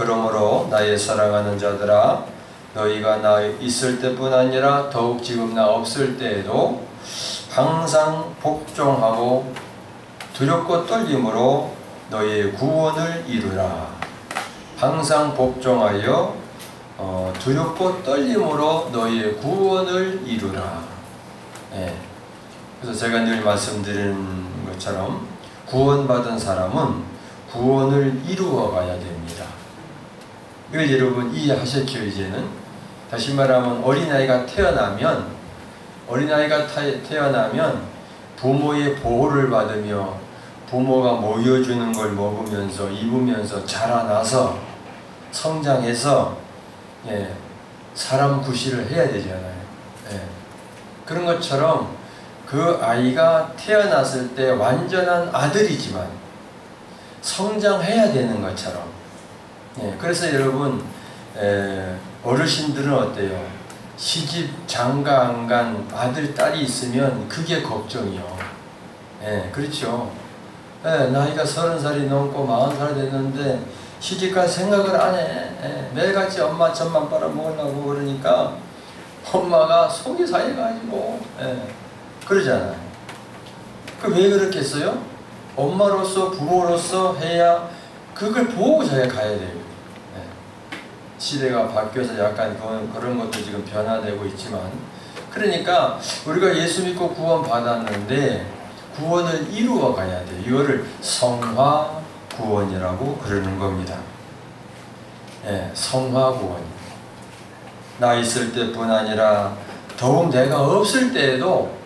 그러므로 나의 사랑하는 자들아, 너희가 나 있을 때뿐 아니라 더욱 지금 나 없을 때에도 항상 복종하고 두렵고 떨림으로 너희의 구원을 이루라. 항상 복종하여 두렵고 떨림으로 너희의 구원을 이루라. 예. 그래서 제가 늘 말씀드리는 것처럼 구원받은 사람은 구원을 이루어 가야 됩니다. 이걸 여러분 이해하셨죠? 이제는 다시 말하면 어린아이가 태어나면 부모의 보호를 받으며 부모가 먹여주는 걸 먹으면서 입으면서 자라나서 성장해서 사람 구실을 해야 되잖아요. 그런 것처럼 그 아이가 태어났을 때 완전한 아들이지만 성장해야 되는 것처럼, 그래서 여러분 어르신들은 어때요? 시집 장가 안 간 아들 딸이 있으면 그게 걱정이요. 그렇죠. 나이가 30살이 넘고 40살이 됐는데 시집갈 생각을 안 해. 매일같이 엄마 젖만 빨아먹으려고 그러니까 엄마가 속이 상해가지고 그러잖아요. 그 왜 그렇겠어요? 엄마로서 부모로서 해야 그걸 보고 자기가 가야 돼요. 시대가 바뀌어서 약간 그런 것도 지금 변화되고 있지만, 그러니까 우리가 예수 믿고 구원 받았는데 구원을 이루어 가야 돼요. 이거를 성화 구원이라고 그러는 겁니다. 성화 구원. 나 있을 때뿐 아니라 더욱 내가 없을 때에도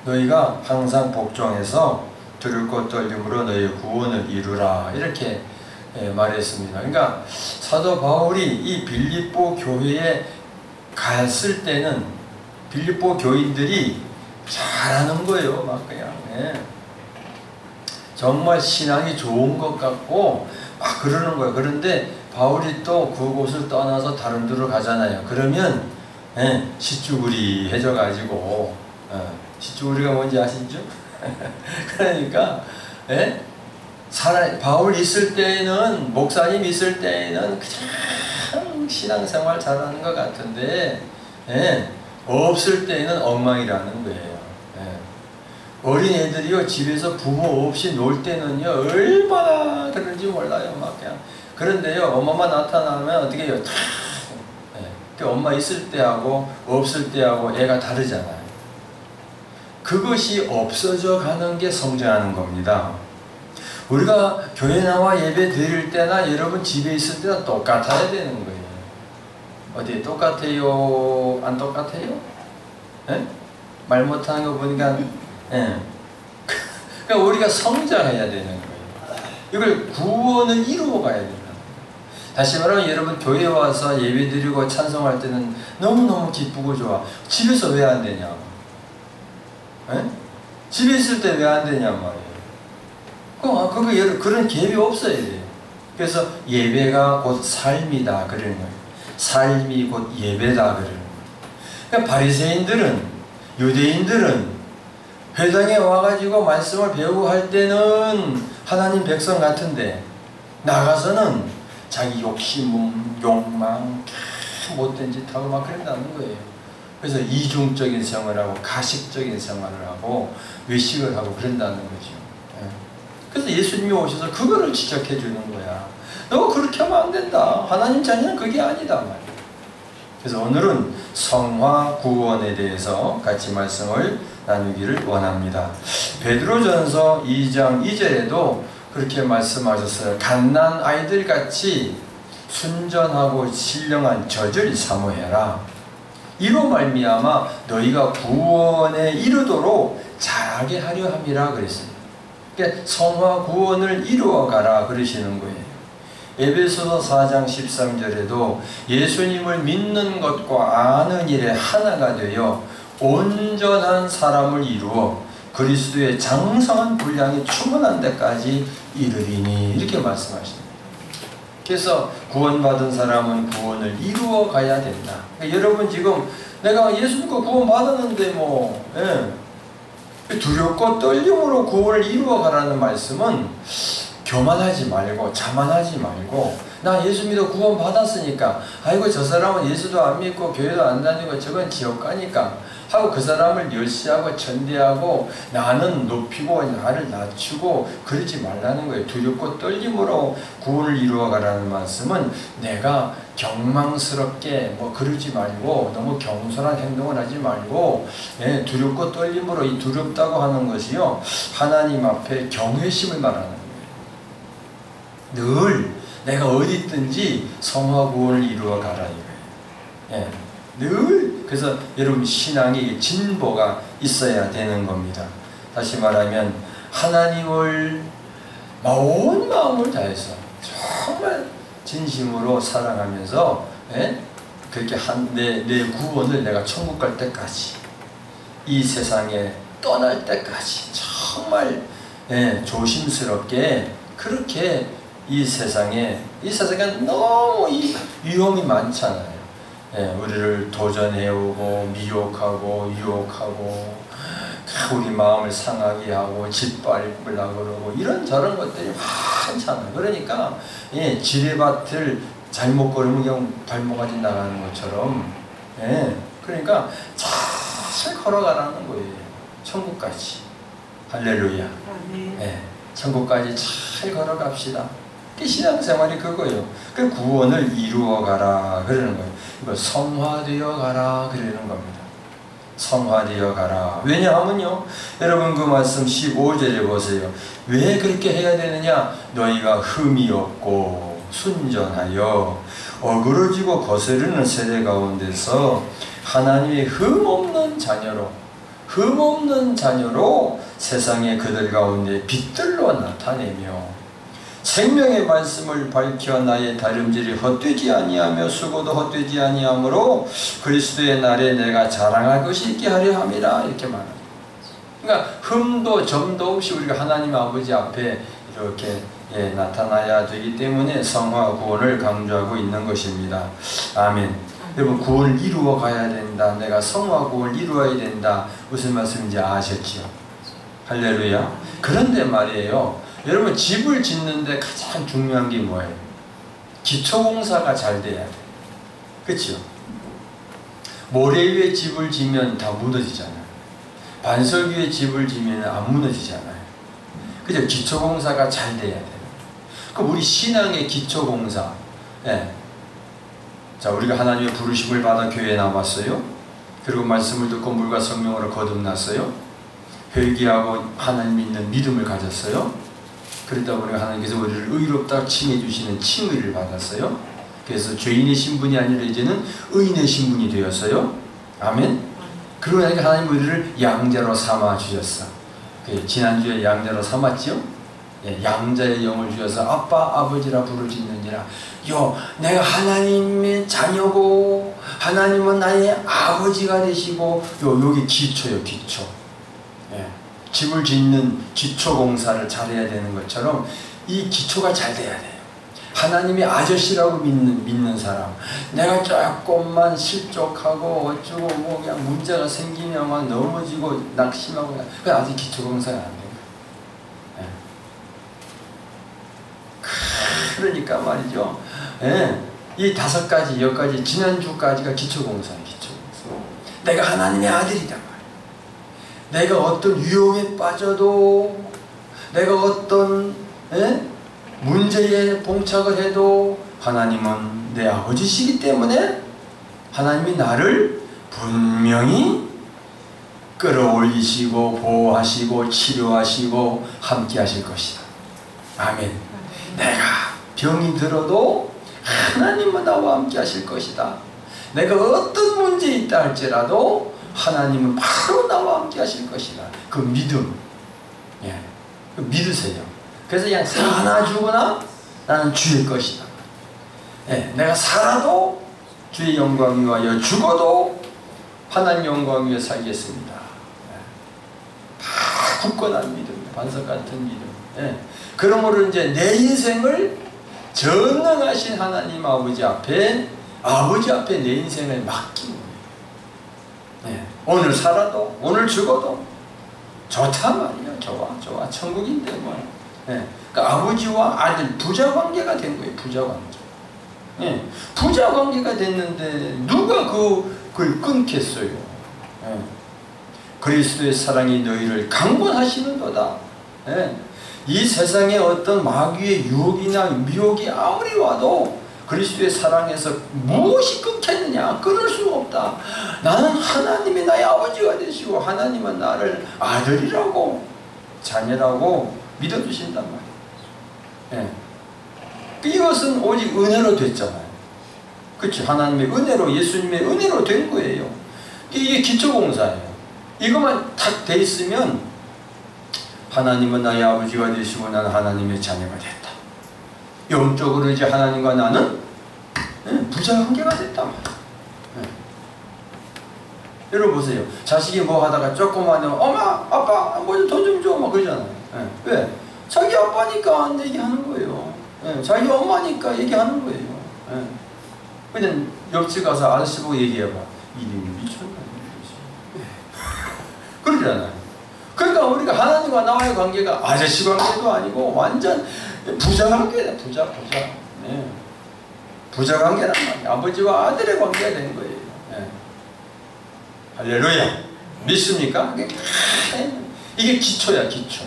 너희가 항상 복종해서 두렵고 떨림으로 너희의 구원을 이루라. 이렇게 말했습니다. 그러니까 사도 바울이 이 빌립보 교회에 갔을 때는 빌립보 교인들이 잘하는 거예요. 막 그냥 정말 신앙이 좋은 것 같고 막 그러는 거예요. 그런데 바울이 또 그곳을 떠나서 다른 데로 가잖아요. 그러면 시쭈구리해져 가지고 시쭈구리가 뭔지 아시죠? 그러니까 바울 있을 때는, 목사님 있을 때는 그냥 신앙생활 잘하는 것 같은데 없을 때는 엉망이라는 거예요. 어린애들이요, 집에서 부모 없이 놀 때는요 얼마나 그런지 몰라요. 막 그냥. 그런데요, 엄마만 나타나면 어떻게 해요? 엄마 있을 때하고 없을 때하고 애가 다르잖아요. 그것이 없어져 가는 게 성장하는 겁니다. 우리가 교회 나와 예배 드릴 때나 여러분 집에 있을 때나 똑같아야 되는 거예요. 어디 똑같아요? 안 똑같아요? 말 못하는 거 보니까 그러니까 우리가 성장해야 되는 거예요. 이걸 구원을 이루어 가야 된다. 다시 말하면 여러분 교회 와서 예배 드리고 찬송할 때는 너무너무 기쁘고 좋아. 집에서 왜 안 되냐? 집에 있을 때 왜 안 되냐 말이에요. 그런 갭이 없어야 돼요. 그래서 예배가 곧 삶이다 그러는 거예요. 삶이 곧 예배다 그러는 거예요. 그러니까 바리새인들은, 유대인들은 회당에 와가지고 말씀을 배우고 할 때는 하나님 백성 같은데 나가서는 자기 욕심, 욕망, 못된 짓 하고 막 그런다는 거예요. 그래서 이중적인 생활을 하고 가식적인 생활을 하고 외식을 하고 그런다는 거죠. 그래서 예수님이 오셔서 그거를 지적해 주는 거야. 너 그렇게 하면 안 된다. 하나님 자녀는 그게 아니다 말이야. 그래서 오늘은 성화 구원에 대해서 같이 말씀을 나누기를 원합니다. 베드로전서 2장 2절에도 그렇게 말씀하셨어요. 갓난 아이들 같이 순전하고 신령한 젖을 사모해라. 이로 말미암아 너희가 구원에 이르도록 잘하게 하려 함이라 그랬습니다. 그러니까 성화 구원을 이루어 가라 그러시는 거예요. 에베소서 4장 13절에도 예수님을 믿는 것과 아는 일에 하나가 되어 온전한 사람을 이루어 그리스도의 장성한 분량이 충만한 데까지 이르리니 이렇게 말씀하십니다. 그래서 구원받은 사람은 구원을 이루어 가야 된다. 그러니까 여러분 지금 내가 예수 믿고 구원 받았는데 두렵고 떨림으로 구원을 이루어 가라는 말씀은 교만하지 말고 자만하지 말고 나 예수 믿어 구원 받았으니까 아이고 저 사람은 예수도 안 믿고 교회도 안 다니고 저건 지옥 가니까 하고 그 사람을 멸시하고 천대하고 나는 높이고 나를 낮추고 그러지 말라는 거예요. 두렵고 떨림으로 구원을 이루어가라는 말씀은 내가 경망스럽게 뭐 그러지 말고 너무 겸손한 행동을 하지 말고 두렵고 떨림으로 이 두렵다고 하는 것이요 하나님 앞에 경외심을 말하는 거예요. 늘 내가 어디 있든지 성화 구원을 이루어가라 이거예요. 늘 그래서 여러분 신앙이 진보가 있어야 되는 겁니다. 다시 말하면 하나님을 온 마음을 다해서 정말 진심으로 사랑하면서 그렇게 내 구원을 내가 천국 갈 때까지 이 세상에 떠날 때까지 정말 조심스럽게 그렇게 이 세상에 너무 위험이 많잖아요. 우리를 도전해오고 미혹하고 유혹하고 우리 마음을 상하게 하고 짓밟으려고 그러고 이런저런 것들이 많잖아요. 그러니까 지뢰밭을 잘못 걸으면 그냥 발목까지 나가는 것처럼 그러니까 잘 걸어가라는 거예요. 천국까지. 할렐루야. 천국까지 잘 걸어갑시다. 신앙생활이 그거예요. 그 구원을 이루어가라 그러는 거예요. 이거 성화되어 가라 그러는 겁니다. 성화되어 가라. 왜냐하면요 여러분 그 말씀 15절에 보세요. 왜 그렇게 해야 되느냐. 너희가 흠이 없고 순전하여 어그러지고 거스르는 세대 가운데서 하나님의 흠없는 자녀로 세상의 그들 가운데 빛들로 나타내며 생명의 말씀을 밝혀 나의 다름질이 헛되지 아니하며 수고도 헛되지 아니하므로 그리스도의 날에 내가 자랑할 것이 있게 하려 함이라 이렇게 말합니다. 그러니까 흠도 점도 없이 우리가 하나님 아버지 앞에 이렇게 나타나야 되기 때문에 성화 구원을 강조하고 있는 것입니다. 아멘. 여러분 구원을 이루어 가야 된다. 내가 성화 구원을 이루어야 된다. 무슨 말씀인지 아셨죠? 할렐루야. 그런데 말이에요. 여러분 집을 짓는데 가장 중요한 게 뭐예요? 기초공사가 잘 돼야 돼. 그렇죠? 모래 위에 집을 지면 다 무너지잖아요. 반석 위에 집을 지면 안 무너지잖아요. 그죠? 기초공사가 잘 돼야 돼요. 그럼 우리 신앙의 기초공사. 자, 우리가 하나님의 부르심을 받아 교회에 나왔어요. 그리고 말씀을 듣고 물과 성령으로 거듭났어요. 회개하고 하나님 믿는 믿음을 가졌어요. 그러다 보니 하나님께서 우리를 의롭다 칭해 주시는 칭의를 받았어요. 그래서 죄인의 신분이 아니라 이제는 의인의 신분이 되었어요. 아멘. 그러고 나니까 하나님 우리를 양자로 삼아 주셨어. 지난주에 양자로 삼았지요? 양자의 영을 주셔서 아빠 아버지라 부르짖느니라. 내가 하나님의 자녀고 하나님은 나의 아버지가 되시고 여기 기초요. 기초. 집을 짓는 기초 공사를 잘해야 되는 것처럼 이 기초가 잘 돼야 돼요. 하나님의 아저씨라고 믿는 사람, 내가 조금만 실족하고 어쩌고 뭐 그냥 문제가 생기면 막 넘어지고 낙심하고 그 아직 기초 공사가 안 돼요. 그러니까 말이죠. 이 5가지, 10가지 지난주까지가 기초 공사예요. 기초 공사. 내가 하나님의 아들이다. 내가 어떤 유혹에 빠져도 내가 어떤 문제에 봉착을 해도 하나님은 내 아버지시기 때문에 하나님이 나를 분명히 끌어올리시고 보호하시고 치료하시고 함께 하실 것이다. 아멘. 내가 병이 들어도 하나님은 나와 함께 하실 것이다. 내가 어떤 문제에 있다 할지라도 하나님은 바로 나와 함께 하실 것이다. 그 믿음. 그 믿으세요. 그래서 그냥 사나 죽으나 나는 주의 것이다. 내가 살아도 주의 영광 위하여 죽어도 하나님 영광 위에 살겠습니다. 다 굳건한 믿음, 반석 같은 믿음. 그러므로 이제 내 인생을 전능하신 하나님 아버지 앞에 내 인생을 맡기는 오늘 살아도 오늘 죽어도 좋다 말이야. 좋아 천국인데 뭐 예. 그러니까 아버지와 아들 부자 관계가 된 거예요. 부자 관계. 예. 부자 관계가 됐는데 누가 그걸 끊겠어요. 예. 그리스도의 사랑이 너희를 강권하시는도다. 예. 이 세상에 어떤 마귀의 유혹이나 미혹이 아무리 와도 그리스도의 사랑에서 무엇이 끊겠느냐? 끊을 수가 없다. 나는 하나님이 나의 아버지가 되시고 하나님은 나를 아들이라고 자녀라고 믿어주신단 말이에요. 예. 이것은 오직 은혜로 됐잖아요. 그렇죠? 하나님의 은혜로, 예수님의 은혜로 된 거예요. 이게 기초공사예요. 이것만 탁 돼 있으면 하나님은 나의 아버지가 되시고 나는 하나님의 자녀가 됐다. 영적으로 이제 하나님과 나는 부자 관계가 됐단 말이에요. 여러분 보세요. 자식이 뭐 하다가 조금만 하면 엄마, 아빠, 뭐 돈 좀 줘, 막 그러잖아요. 왜? 자기 아빠니까 얘기하는 거예요. 자기 엄마니까 얘기하는 거예요. 그냥 옆집 가서 아저씨 보고 얘기해봐. 이놈이 미쳤나? 그러잖아요. 그러니까 우리가 하나님과 나와의 관계가 아저씨 관계도 아니고 완전 부자 관계다. 부자. 네. 부자 관계란 말이에요. 아버지와 아들의 관계가 된 거예요. 네. 할렐루야. 믿습니까? 이게 기초야, 기초.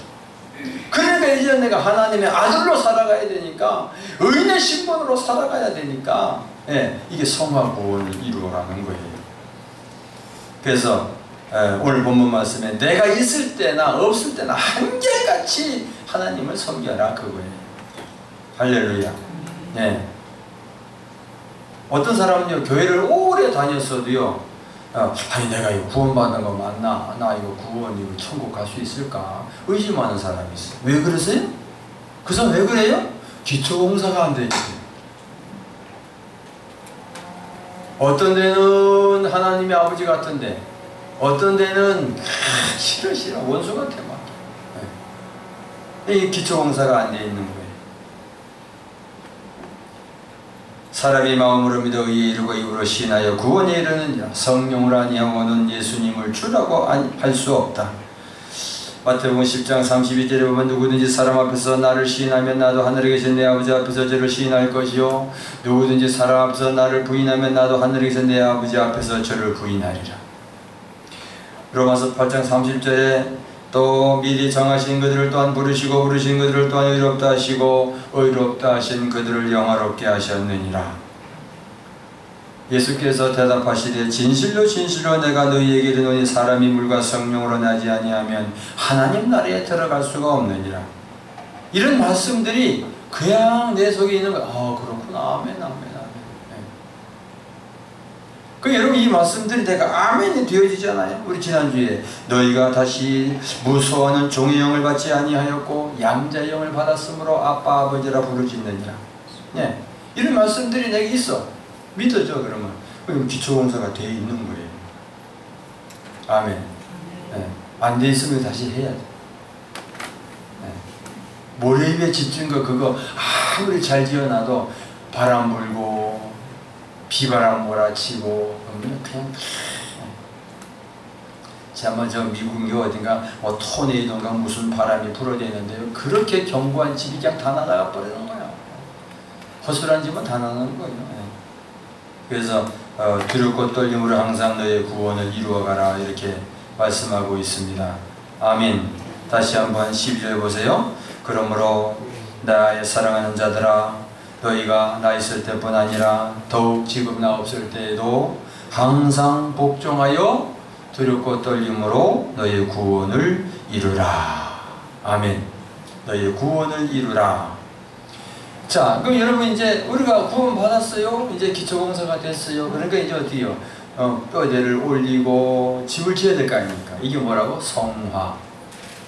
그러니까 이제 내가 하나님의 아들로 살아가야 되니까, 의인의 신분으로 살아가야 되니까, 예, 이게 성화 구원을 이루어가는 거예요. 그래서 오늘 본문 말씀에 내가 있을 때나 없을 때나 한결같이 하나님을 섬겨라, 그거예요. 할렐루야. 네. 어떤 사람은요, 교회를 오래 다녔어도요, 아니 내가 이거 구원받는 거 맞나? 나 이거 구원, 이거 천국 갈 수 있을까? 의심하는 사람이 있어요. 왜 그러세요? 그 사람 왜 그래요? 기초공사가 안 돼 있어요. 어떤 데는 하나님의 아버지 같은데 어떤 데는 싫어 원수 같아 막. 이 기초공사가 안 돼 있는 거예요. 사람이 마음으로 믿어 의에 이르고 입으로 시인하여 구원에 이르느니라. 성령을 아니하고는 예수님을 주라고 할 수 없다. 마태복음 10장 32절에 보면 누구든지 사람 앞에서 나를 시인하면 나도 하늘에 계신 내 아버지 앞에서 저를 시인할 것이요 누구든지 사람 앞에서 나를 부인하면 나도 하늘에 계신 내 아버지 앞에서 저를 부인하리라. 로마서 8장 30절에 또 미리 정하신 그들을 또한 부르시고 부르신 그들을 또한 의롭다 하시고 의롭다 하신 그들을 영화롭게 하셨느니라. 예수께서 대답하시되 진실로 진실로 내가 너희에게 이르노니 사람이 물과 성령으로 나지 아니하면 하나님 나라에 들어갈 수가 없느니라. 이런 말씀들이 그냥 내 속에 있는 거야. 그렇구나. 아멘. 그 여러분 이 말씀들이 내가 아멘이 되어지잖아요. 우리 지난주에 너희가 다시 무서워하는 종의 영을 받지 아니하였고 양자의 영을 받았으므로 아빠 아버지라 부르짖느니라. 네. 이런 말씀들이 내게 있어. 믿어져. 그러면 기초공사가 되어 있는 거예요. 아멘. 네. 안 돼 있으면 다시 해야 돼. 네. 모래 위에 짓은 거 그거 아무리 잘 지어놔도 바람 불고 비바람 몰아치고 그냥 아마 저 미국이 어딘가 뭐 토네이도인가 무슨 바람이 불어대는데요. 그렇게 견고한 집이 그냥 다 날아가 버리는 거야. 허술한 집은 다 나가는 거예요. 그래서 두렵고 떨림으로 항상 너의 구원을 이루어가라 이렇게 말씀하고 있습니다. 아멘. 다시 한번 12절 보세요. 그러므로 나의 사랑하는 자들아 너희가 나 있을 때뿐 아니라 더욱 지금 나 없을 때에도 항상 복종하여 두렵고 떨림으로 너희의 구원을 이루라. 아멘. 너희의 구원을 이루라. 자, 그럼 여러분 이제 우리가 구원 받았어요. 이제 기초공사가 됐어요. 그러니까 이제 어디요? 뼈대를 올리고 집을 지어야 될 거 아닙니까? 이게 뭐라고? 성화.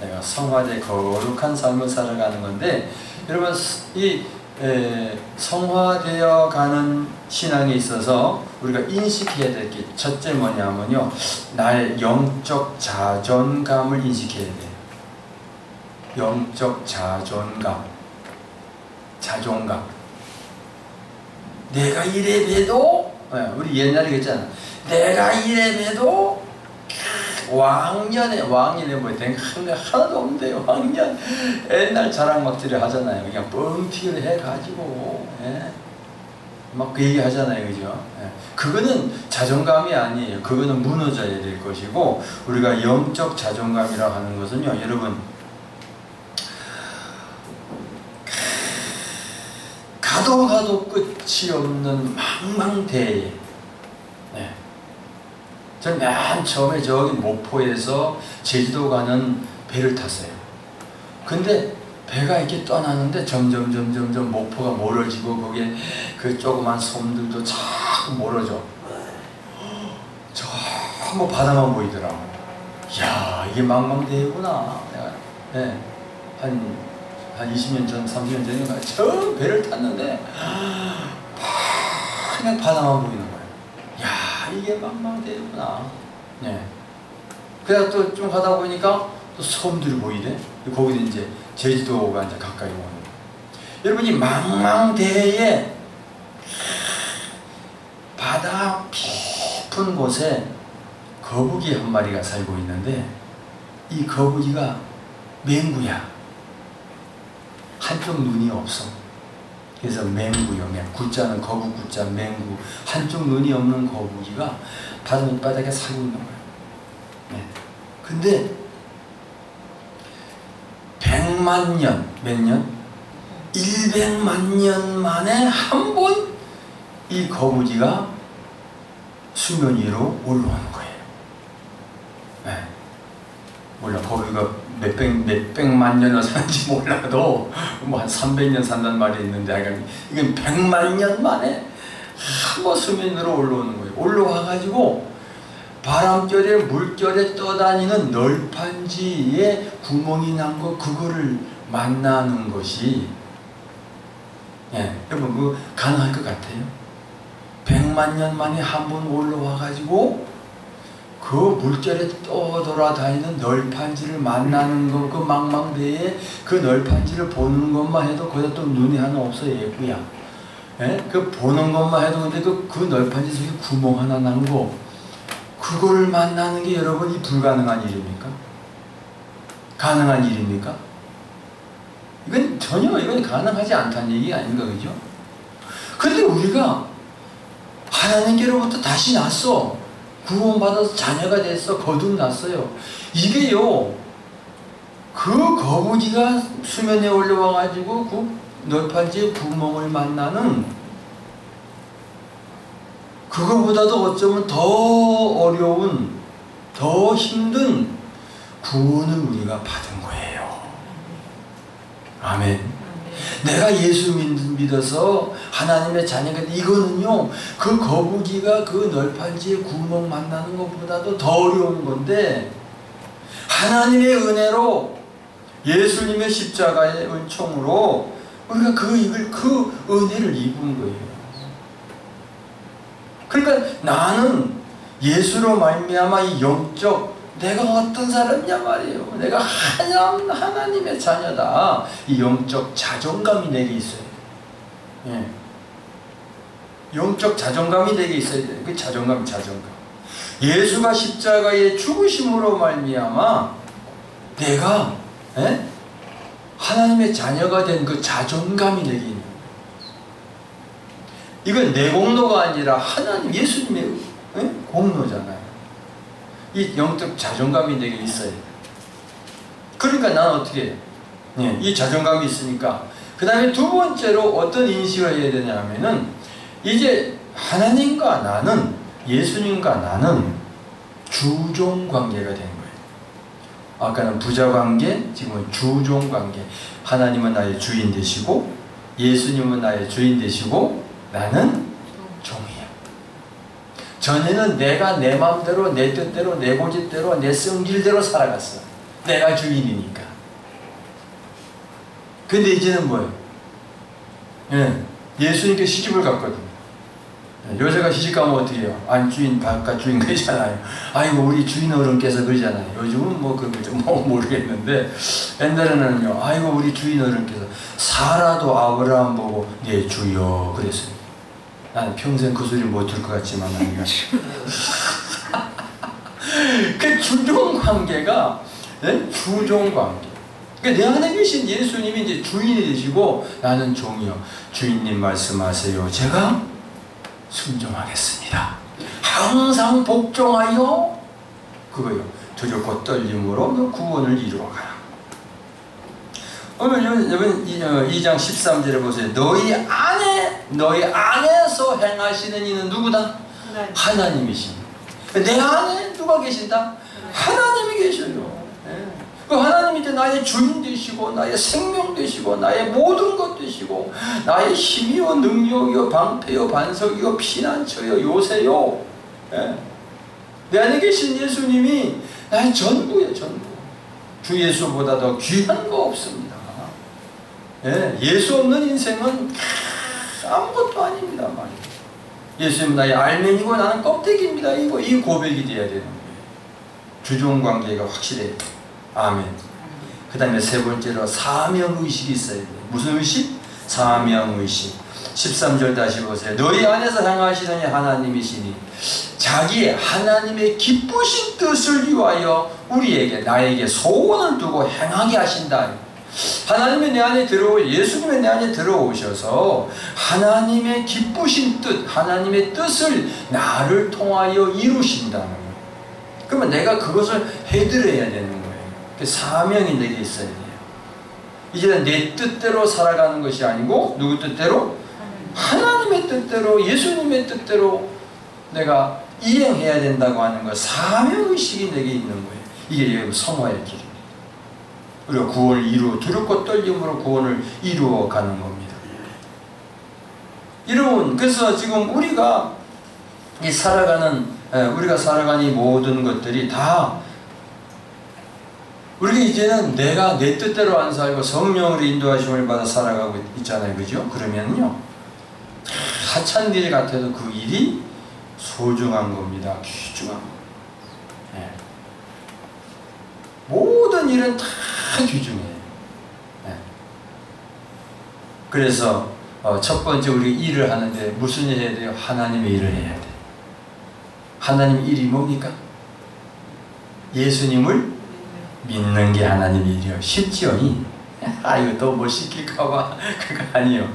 내가 성화되 거룩한 삶을 살아가는 건데 여러분 이 성화되어 가는 신앙에 있어서 우리가 인식해야 될 게 첫째 뭐냐면요, 나의 영적 자존감을 인식해야 돼요. 영적 자존감. 내가 이래 봬도 우리 옛날에 그랬잖아. 내가 이래 봬도 왕년에 뭐 된 거 하나도 없는데요. 왕년 옛날 자랑막들이 하잖아요. 그냥 뻥튀기를 해가지고 막 그 얘기 하잖아요. 그죠? 그거는 자존감이 아니에요. 그거는 무너져야 될 것이고, 우리가 영적 자존감이라고 하는 것은요, 여러분, 가도 끝이 없는 망망대해. 전 맨 처음에 저기 목포에서 제주도 가는 배를 탔어요. 근데 배가 이렇게 떠나는데 점점 목포가 멀어지고, 거기에 그 조그만 섬들도 자꾸 멀어져. 저 뭐 바다만 보이더라고. 이야, 이게 망망대해구나. 내가 한 20년 전, 30년 전인가 저 배를 탔는데 그냥 바다만 보이는 거예요. 야, 이게 망망대해구나. 그래서 또 좀 가다 보니까 또 섬들이 보이대. 거기도 이제 제주도가 이제 가까이 오는 거예요. 여러분, 이 망망대해에 바다 깊은 곳에 거북이 한 마리가 살고 있는데, 이 거북이가 맹구야. 한쪽 눈이 없어. 그래서 맹구요. 구자는 거북 구자, 맹구. 한쪽 눈이 없는 거북이가 바다 밑바닥에 살고 있는 거예요. 근데 100만 년, 몇 년? 100만 년 만에 한 번 이 거북이가 수면 위로 올라오는 거예요. 몰라, 거북이가 몇백만 년을 사는지 몰라도 뭐 한 300년 산단 말이 있는데, 이건 100만 년 만에 한 번 수면 위로 올라오는 거예요. 올라와가지고 바람결에 물결에 떠다니는 널판지에 구멍이 난 거, 그거를 만나는 것이, 여러분, 그거 가능할 것 같아요? 100만 년 만에 한 번 올라와가지고 그 물결에 떠돌아다니는 널판지를 만나는 거, 그 망망대해에 그 널판지를 보는 것만 해도 거기다 또 눈이 하나 없어, 예쁘야. 그 보는 것만 해도, 근데 그 널판지 속에 구멍 하나 난 거, 그걸 만나는 게 여러분이 불가능한 일입니까? 가능한 일입니까? 이건 가능하지 않다는 얘기 아닌가, 그죠? 근데 우리가 하나님께로부터 다시 났어. 구원받아서 자녀가 됐어. 거듭났어요. 이게요, 그 거북이가 수면에 올라와가지고 그 널판지의 구멍을 만나는, 그거보다도 어쩌면 더 어려운, 더 힘든 구원을 우리가 받은 거예요. 아멘. 내가 예수 믿어서 하나님의 자녀가, 이거는요, 그 거북이가 그 널판지에 구멍 만나는 것보다도 더 어려운 건데, 하나님의 은혜로, 예수님의 십자가의 은총으로 우리가 그 은혜를 입은 거예요. 그러니까 나는 예수로 말미암아 이 영적, 내가 어떤 사람이냐 말이에요. 내가 하나님의 자녀다. 이 영적 자존감이 내게 있어요. 영적 자존감이 내게 있어야 돼요. 그 자존감. 예수가 십자가의 죽으심으로 말미암아 내가 하나님의 자녀가 된 그 자존감이 내게 있는 거예요. 이건 내 공로가 아니라 하나님, 예수님의 공로잖아요. 이 영적 자존감이 내게 있어야 돼. 그러니까 나는 어떻게 해요? 이 자존감이 있으니까, 그 다음에 두 번째로 어떤 인식을 해야 되냐 하면은, 이제 하나님과 나는, 예수님과 나는 주종 관계가 되는 거예요. 아까는 부자 관계, 지금은 주종 관계. 하나님은 나의 주인 되시고, 예수님은 나의 주인 되시고, 나는 종이에요. 전에는 내가 내 마음대로, 내 뜻대로, 내 고집대로, 내 성질대로 살아갔어. 내가 주인이니까. 근데 이제는 뭐예요? 예수님께 시집을 갔거든. 여자가 시집 가면 어떻게 해요? 아니, 주인, 바깥 주인 그러잖아요. 아이고, 우리 주인 어른께서 그러잖아요. 요즘은 뭐 그러죠. 뭐 모르겠는데, 옛날에는요, 아이고, 우리 주인 어른께서 사라도 아브라함 보고, 네, 주여, 그랬어요. 나는 평생 그 소리 못 들을 것 같지만, 아니가. 그 주종관계가, 네? 주종관계. 그러니까 내 안에 계신 예수님이 이제 주인이 되시고, 나는 종이요. 주인님 말씀하세요. 제가 순종하겠습니다. 항상 복종하여, 그거요. 두렵고 떨림으로 너 구원을 이루어가라. 오늘 2장 13절에 보세요. 너희 안에서 행하시는 이는 누구다? 하나님이십니다. 내 안에 누가 계신다? 하나님이 계셔요. 그 하나님이 이제 나의 주인 되시고, 나의 생명 되시고, 나의 모든 것 되시고, 나의 힘이요, 능력이요, 방패요, 반석이요, 피난처요, 요새요. 내 안에 계신 예수님이 나의 전부예요, 전부. 주 예수보다 더 귀한 거 없습니다. 예수 없는 인생은 아무것도 아닙니다. 예수님 나의 알맹이고 나는 껍데기입니다. 이 고백이 돼야 되는 거예요. 주종관계가 확실해요. 아멘. 그 다음에 세 번째로 사명의식이 있어야 돼요. 무슨 의식? 사명의식. 13절 다시 보세요. 너희 안에서 행하시는 하나님이시니 자기의 하나님의 기쁘신 뜻을 위하여 우리에게, 나에게 소원을 두고 행하게 하신다. 하나님의 내 안에 예수님의 내 안에 들어오셔서 하나님의 기쁘신 뜻, 하나님의 뜻을 나를 통하여 이루신다는 거예요. 그러면 내가 그것을 해드려야 되는 거예요. 그 사명이 내게 있어야 돼요. 이제는 내 뜻대로 살아가는 것이 아니고 누구 뜻대로? 하나님의 뜻대로, 예수님의 뜻대로 내가 이행해야 된다고 하는 거, 사명의식이 내게 있는 거예요. 이게 성화의 길입니다. 우리가 구원을 두렵고 떨림으로 구원을 이루어가는 겁니다. 여러분, 그래서 지금 우리가 살아가는 이 모든 것들이 다, 우리가 이제는 내가 내 뜻대로 안 살고 성령으로 인도하심을 받아 살아가고 있잖아요. 그죠? 그러면요, 하찮은 일 같아도 그 일이 소중한 겁니다. 귀중한 겁니다. 모든 일은 다 귀중해요. 그래서 첫 번째 우리 일을 하는데 무슨 일 해야 돼요? 하나님의 일을 해야 돼요. 하나님 일이 뭡니까? 예수님을 믿는 게 하나님의 일이요. 쉽지요? 이거 또 뭐 시킬까봐. 그거 아니요.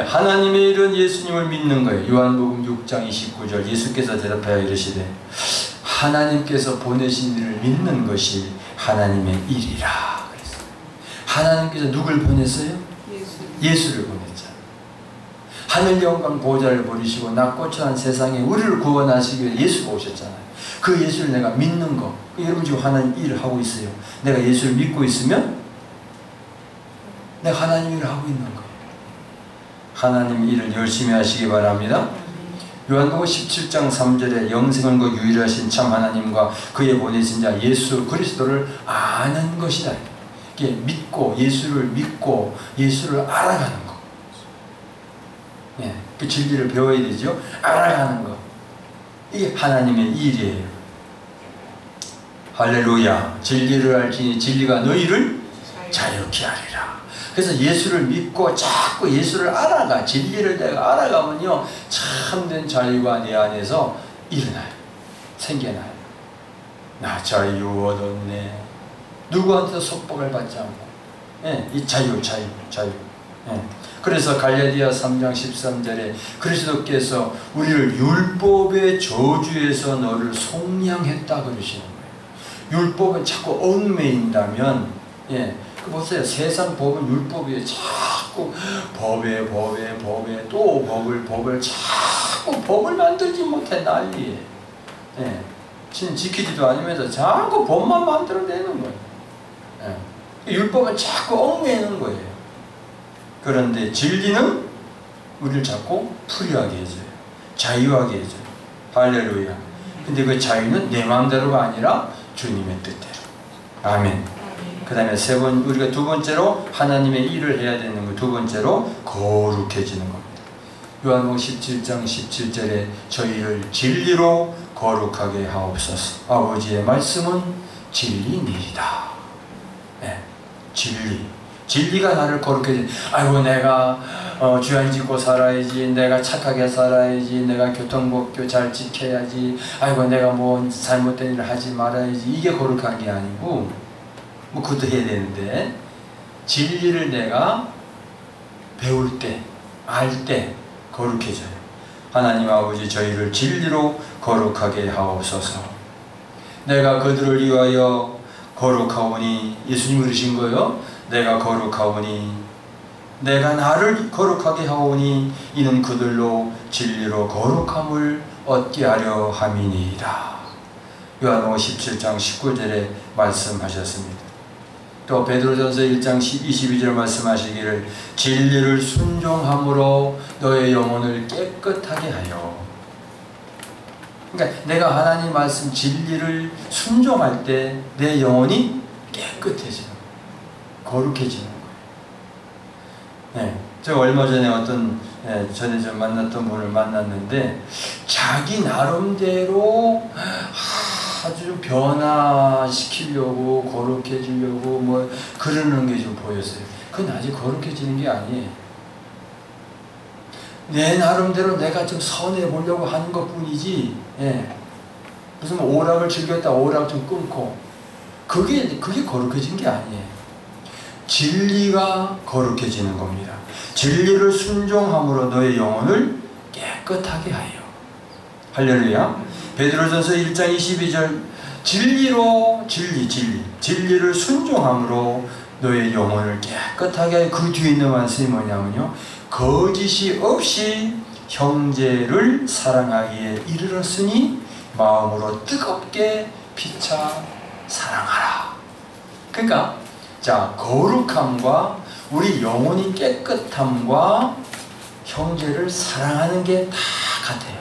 하나님의 일은 예수님을 믿는 거예요. 요한복음 6장 29절 예수께서 대답하여 이르시되 하나님께서 보내신 이를 믿는 것이 하나님의 일이라 그랬어요. 하나님께서 누굴 보냈어요? 예수를 보냈잖아요. 하늘 영광 보좌를 버리시고 낙고천한 세상에 우리를 구원하시기 위해 예수가 오셨잖아요. 그 예수를 내가 믿는 거, 여러분 지금 하나님 일을 하고 있어요. 내가 예수를 믿고 있으면 내가 하나님 일을 하고 있는 거예요. 하나님 일을 열심히 하시기 바랍니다. 요한복음 17장 3절에 영생을 거 유일하신 참 하나님과 그의 보내신 자 예수 그리스도를 아는 것이다. 이게 믿고 예수를 알아가는 거. 그 진리를 배워야 되죠. 알아가는 거. 이게 하나님의 일이에요. 할렐루야. 진리를 알지니 진리가 너희를 자유케 하리라. 그래서 예수를 믿고 자꾸 예수를 알아가, 진리를 내가 알아가면요, 참된 자유가 내 안에서 일어나요. 생겨나요. 나 자유 얻었네. 누구한테도 속박을 받지 않고. 이 자유. 그래서 갈라디아 3장 13절에 그리스도께서 우리를 율법의 저주에서 너를 속량했다 그러시는 거예요. 율법은 자꾸 얽매인다면, 보세요. 세상 법은 율법이에요. 자꾸 법에 또 법을 자꾸 법을 만들지 못해 난리에. 지키지도 않으면서 자꾸 법만 만들어내는 거예요. 율법은 자꾸 얽매이는 거예요. 그런데 진리는 우리를 자꾸 프리하게 해줘요. 자유하게 해줘요. 할렐루야. 근데 그 자유는 내 마음대로가 아니라 주님의 뜻대로. 아멘. 그 다음에 우리가 두 번째로 하나님의 일을 해야 되는 거, 두 번째로 거룩해지는 겁니다. 요한복음 17장 17절에 저희를 진리로 거룩하게 하옵소서. 아버지의 말씀은 진리니이다. 진리. 진리가 나를 거룩해지. 아이고 내가 주안 짓고 살아야지, 내가 착하게 살아야지, 내가 교통법규 잘 지켜야지, 아이고 내가 뭐 잘못된 일을 하지 말아야지, 이게 거룩한 게 아니고, 뭐 그것도 해야 되는데, 진리를 내가 배울 때, 알 때 거룩해져요. 하나님 아버지, 저희를 진리로 거룩하게 하옵소서. 내가 그들을 위하여 거룩하오니, 예수님 그러신 거요. 내가 거룩하오니, 내가 나를 거룩하게 하오니 이는 그들로 진리로 거룩함을 얻게 하려 함이니이다. 요한복음 17장 19절에 말씀하셨습니다. 또 베드로전서 1장 22절 말씀하시기를 진리를 순종함으로 너의 영혼을 깨끗하게 하여. 그러니까 내가 하나님 말씀 진리를 순종할 때 내 영혼이 깨끗해지는, 거룩해지는 거예요. 네, 제가 얼마 전에 어떤 전에 좀 만났던 분을 만났는데 자기 나름대로 아주 변화시키려고 거룩해지려고 뭐 그러는 게 좀 보였어요. 그건 아직 거룩해지는 게 아니에요. 내 나름대로 내가 좀 선해 보려고 하는 것 뿐이지, 예. 무슨 뭐 오락을 즐겼다 오락 좀 끊고 그게 거룩해진 게 아니에요. 진리가 거룩해지는 겁니다. 진리를 순종함으로 너의 영혼을 깨끗하게 하여. 할렐루야. 베드로전서 1장 22절 진리를 순종함으로 너의 영혼을 깨끗하게 하여. 그 뒤에 있는 말씀이 뭐냐면요, 거짓이 없이 형제를 사랑하기에 이르렀으니 마음으로 뜨겁게 피차 사랑하라. 그러니까 자, 거룩함과 우리 영혼이 깨끗함과 형제를 사랑하는 게 다 같아요.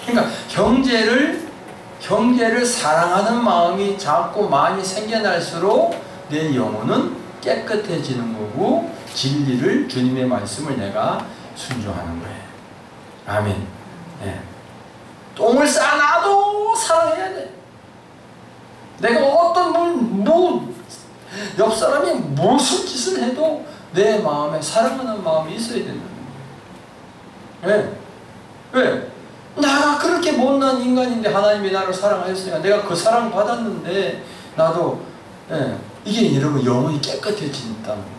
그러니까 형제를 사랑하는 마음이 자꾸 많이 생겨날수록 내 영혼은 깨끗해지는 거고, 진리를, 주님의 말씀을 내가 순종하는 거예요. 아멘. 예. 똥을 싸놔도 사랑해야 돼. 내가 어떤 옆 사람이 무슨 짓을 해도 내 마음에 사랑하는 마음이 있어야 된다. 왜? 왜? 나가 그렇게 못난 인간인데 하나님이 나를 사랑하셨으니까 내가 그 사랑 받았는데 나도, 예, 이게 여러분 영혼이 깨끗해진다는 거예요.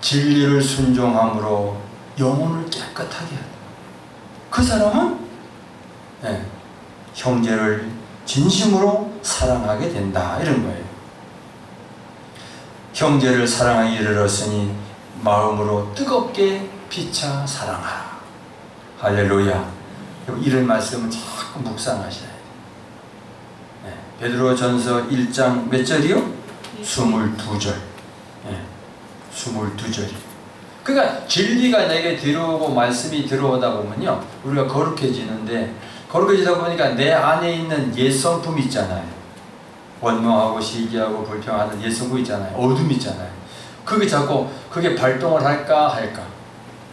진리를 순종함으로 영혼을 깨끗하게 하다. 그 사람은, 예, 형제를 진심으로 사랑하게 된다, 이런 거예요. 형제를 사랑하기 이르렀으니 마음으로 뜨겁게 피차 사랑하라. 할렐루야. 이런 말씀은 자꾸 묵상하셔야 돼요. 네. 베드로전서 1장 몇 절이요? 22절. 네. 22절이. 그러니까 진리가 내게 들어오고 말씀이 들어오다 보면요, 우리가 거룩해지는데, 거룩해지다 보니까 내 안에 있는 옛 성품 있잖아요. 원망하고 시기하고 불평하는 옛 성품 있잖아요. 어둠 있잖아요. 그게 자꾸 그게 발동을 할까.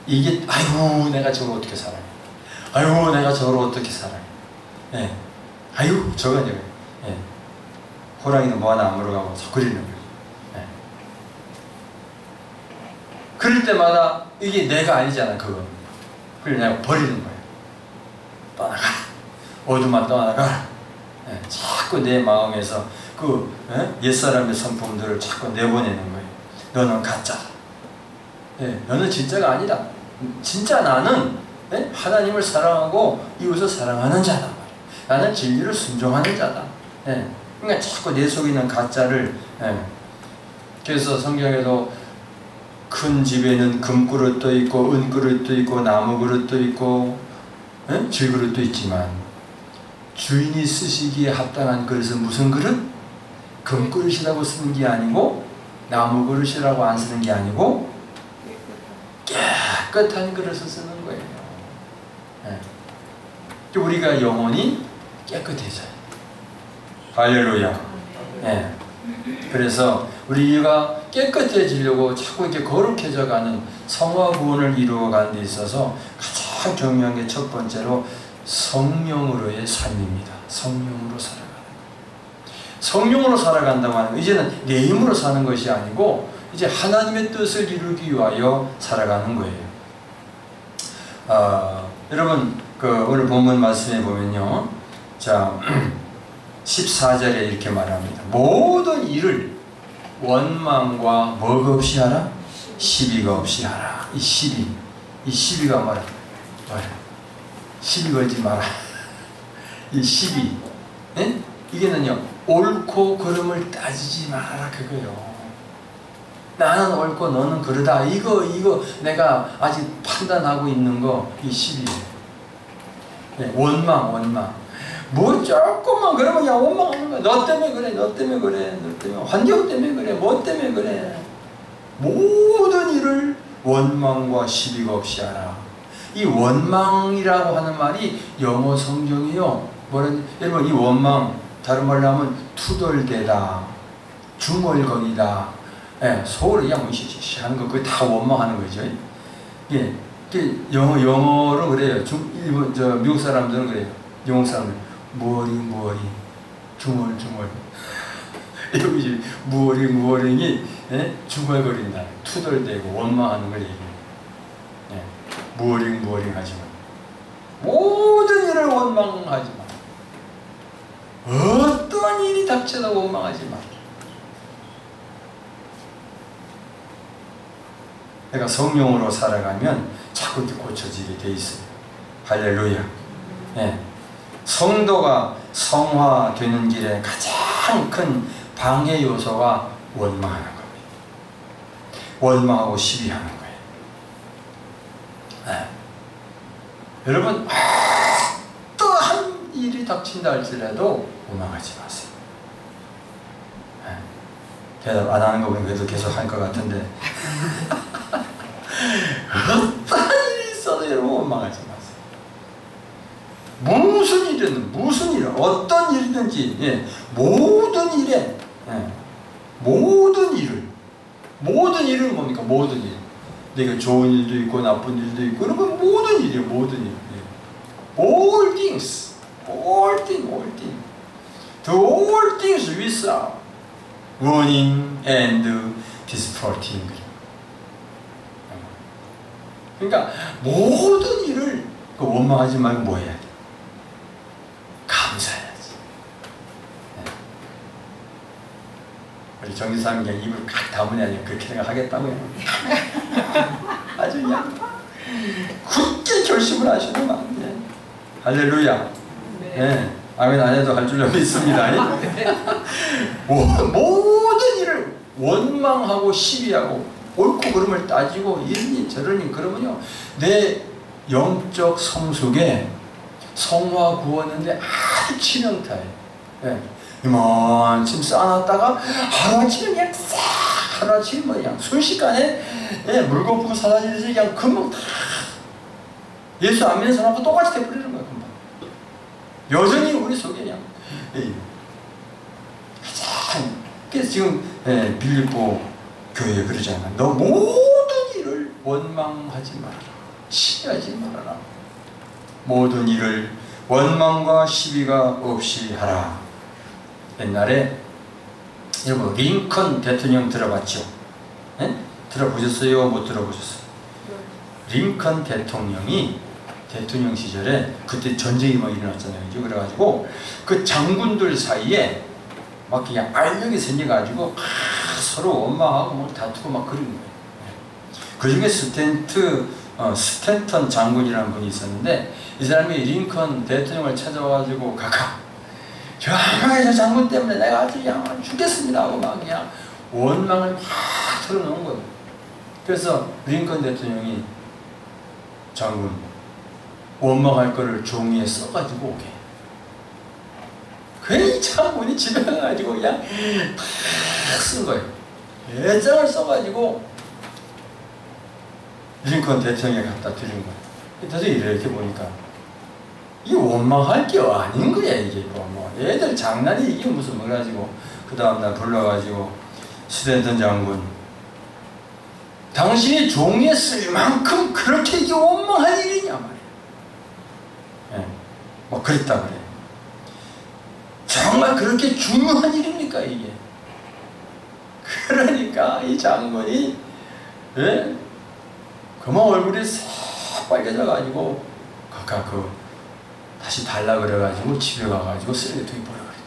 이게 아이고 내가 저걸 어떻게 살아요. 아이고 내가 저걸 어떻게 살아요. 예. 아이고 저거 이제, 예. 호랑이는 뭐 하나 안 물어가고 그리는 거예요. 예. 그럴 때마다 이게 내가 아니잖아, 그건. 그래서 내가 버리는 거예요. 떠나가. 어둠만 떠나가. 예. 자꾸 내 마음에서 그, 예? 옛사람의 성품들을 자꾸 내보내는 거예요. 너는 가짜다. 예. 너는 진짜가 아니다. 진짜 나는, 예? 하나님을 사랑하고 이웃을 사랑하는 자다. 나는 진리를 순종하는 자다. 예. 그러니까 자꾸 내 속에 있는 가짜를, 예. 그래서 성경에도 큰 집에는 금그릇도 있고 은그릇도 있고 나무그릇도 있고, 예? 질그릇도 있지만 주인이 쓰시기에 합당한 그릇은 무슨 그릇? 금그릇이라고 쓰는 게 아니고 나무그릇이라고 안 쓰는 게 아니고 깨끗한 그릇을 쓰는 거예요. 예. 우리가 영혼이 깨끗해져요. 할렐루야. 예. 그래서 우리가 깨끗해지려고 자꾸 이렇게 거룩해져가는 성화 구원을 이루어가는 데 있어서 가장 중요한 게 첫 번째로 성령으로의 삶입니다. 성령으로 살아가는 거예요. 성령으로 살아간다면 이제는 내 힘으로 사는 것이 아니고 이제 하나님의 뜻을 이루기 위하여 살아가는 거예요. 여러분 오늘 본문 말씀에 보면요, 자 14절에 이렇게 말합니다. 모든 일을 원망과 뭐가 없이 하라? 시비가 없이 하라. 이 시비가 뭐라? 시비 걸지 마라. 이 시비, 이게는요, 옳고 그름을 따지지 마라 그거요. 나는 옳고 너는 그러다. 이거 내가 아직 판단하고 있는 거, 이 시비예요. 원망. 뭐 조금만 그러면 그냥 원망하는 거야. 너 때문에 그래, 너 때문에 그래, 너 때문에 환경 때문에 그래, 뭐 때문에 그래. 모든 일을 원망과 시비가 없이 하라. 이 원망이라고 하는 말이 영어 성경이요, 여러분 이 원망 다른 말로 하면 투덜대다, 중얼거리다, 속으로 그냥 하는 거, 그게 다 원망하는 거죠. 예, 영어로 그래요. 미국 사람들은 그래요. 영국 사람들 무어링 중얼 여기 무어링이 중얼거린다, 투덜대고 원망하는 걸 얘기해요. 무어링 하지 마. 모든 일을 원망하지 마. 어떤 일이 닥쳐도 원망하지 마. 내가 성령으로 살아가면 자꾸 고쳐지게 돼 있어요. 할렐루야. 성도가 성화되는 길에 가장 큰 방해 요소가 원망하는 겁니다. 원망하고 시비하는 거예요. 여러분, 어떠한 일이 닥친다 할지라도 원망하지 마세요. 대답 안 하는 거 보면 그래도 계속 할 것 같은데 어떠한 일이 있어도 여러분 원망하지 마세요. 무슨 일, 어떤 일이든지, 모든 일은 뭡니까? 모든 일. 내가 좋은 일도 있고 나쁜 일도 있고, 그런 건 모든 일이에요. 모든 일. All things. To all things without warning and disputing. 그러니까 모든 일을 원망하지 말고 뭐 해야 돼? 감사해야지. 우리 정지사님 그냥 입을 칵 다문이 아니라 그렇게 생각하겠다고요. 아주 그냥 굳게 결심을 하시더만. 할렐루야. 아멘 안 해도 할 줄로 믿습니다. 모든 일을 원망하고 시비하고 옳고 그름을 따지고 이러니 저러니 그러면요, 내 영적 성숙에 성화 구원인데 아주 치명타예요. 이만큼 쌓아놨다가 하루아침에 그냥 싹, 하루아침에 그냥 순식간에 물거품 사라지듯이 그냥 금방 다 예수 안 믿는 사람하고 똑같이 돼버리는 거야. 금방 여전히 우리 속에 그냥 가장, 그래서 지금 빌립보 교회에 그러잖아. 너 모든 일을 원망하지 말아라, 시비하지 말아라. 모든 일을 원망과 시비가 없이 하라. 옛날에 여러분 링컨 대통령 들어봤죠? 들어보셨어요? 못 들어보셨어요? 링컨 대통령이 대통령 시절에 그때 전쟁이 막 일어났잖아요. 그래가지고 그 장군들 사이에 막 그냥 알력이 생겨가지고 서로 원망하고 막 다투고 막 그런 거예요. 그 중에 스탠턴 장군이라는 분이 있었는데, 이 사람이 링컨 대통령을 찾아와가지고 저 장군 때문에 내가 아주 그냥 죽겠습니다 하고 막 그냥 원망을 막 털어놓은 거예요. 그래서 링컨 대통령이 장군 원망할 거를 종이에 써가지고 오게. 괜히 장군이 집에 가가지고 그냥 팍 쓴 거예요. 대장을 써가지고 링컨 대통령에 갖다 드린 거예요. 그래서 이렇게 보니까 이게 원망할 게 아닌 거야. 이게 뭐 애들 장난이 이게 무슨 뭐 가지고 그 다음날 불러가지고 스탠턴 장군, 당신이 종이에 쓸 만큼 그렇게 이게 원망할 일이냐 말이야. 뭐 그랬다 그래. 정말 그렇게 중요한 일입니까 이게? 그러니까 이 장군이 그만 얼굴이 싹 빨개져가지고 각각 다시 달라 그래가지고 집에 가가지고 쓰레기통에 버려버렸다.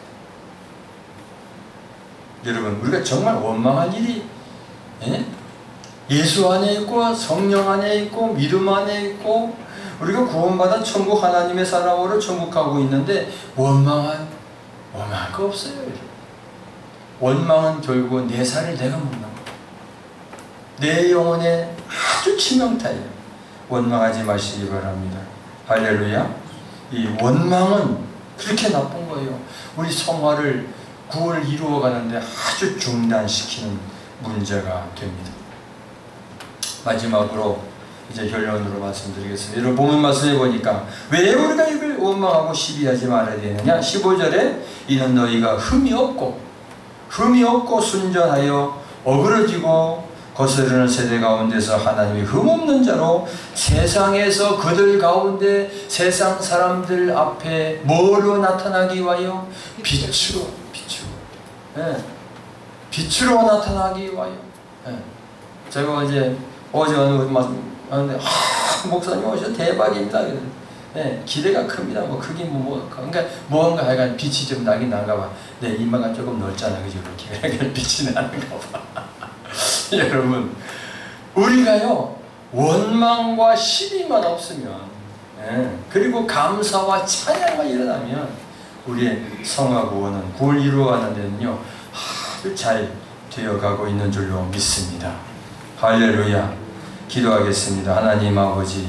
여러분, 우리가 정말 원망한 일이 예수 안에 있고 성령 안에 있고 믿음 안에 있고 우리가 구원받아 천국 하나님의 사람으로 천국 가고 있는데 원망한 거 없어요. 원망은 결국 내 살을 내가 먹는 거예요. 내 영혼에 아주 치명타예요. 원망하지 마시기 바랍니다. 할렐루야. 이 원망은 그렇게 나쁜 거예요. 우리 성화를 구원을 이루어가는데 아주 중단시키는 문제가 됩니다. 마지막으로 이제 결론으로 말씀드리겠습니다. 여러분 본문 말씀해 보니까 왜 우리가 이걸 원망하고 시비하지 말아야 되느냐? 15절에 이는 너희가 흠이 없고 순전하여 어그러지고 거스르는 세대 가운데서 하나님이 흠없는 자로 세상에서 그들 가운데 세상 사람들 앞에 뭘로 나타나기 위하여? 빛으로 나타나기 위하여. 제가 어제 하는데 목사님 오셔 대박입니다. 기대가 큽니다. 그러니까 뭔가 하여간 빛이 좀 나긴 나가 봐. 내 이마가 조금 넓잖아, 그죠? 이렇게 빛이 나는가 봐. 여러분, 우리가요 원망과 시비만 없으면, 그리고 감사와 찬양만 일어나면 우리의 성화 구원은 구원을 이루어가는 데는요 아주 잘 되어가고 있는 줄로 믿습니다. 할렐루야. 기도하겠습니다. 하나님 아버지,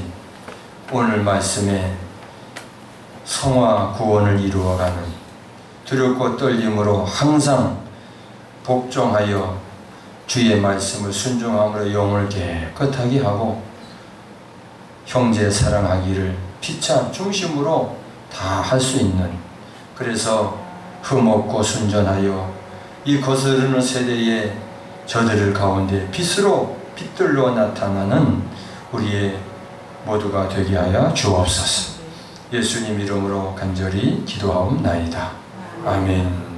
오늘 말씀에 성화 구원을 이루어가는 두렵고 떨림으로 항상 복종하여 주의 말씀을 순종함으로 영을 깨끗하게 하고 형제 사랑하기를 피차 중심으로 다 할 수 있는, 그래서 흠없고 순전하여 이 거스르는 세대의 저들을 가운데 빛들로 나타나는 우리의 모두가 되게 하여 주옵소서. 예수님 이름으로 간절히 기도하옵나이다. 아멘.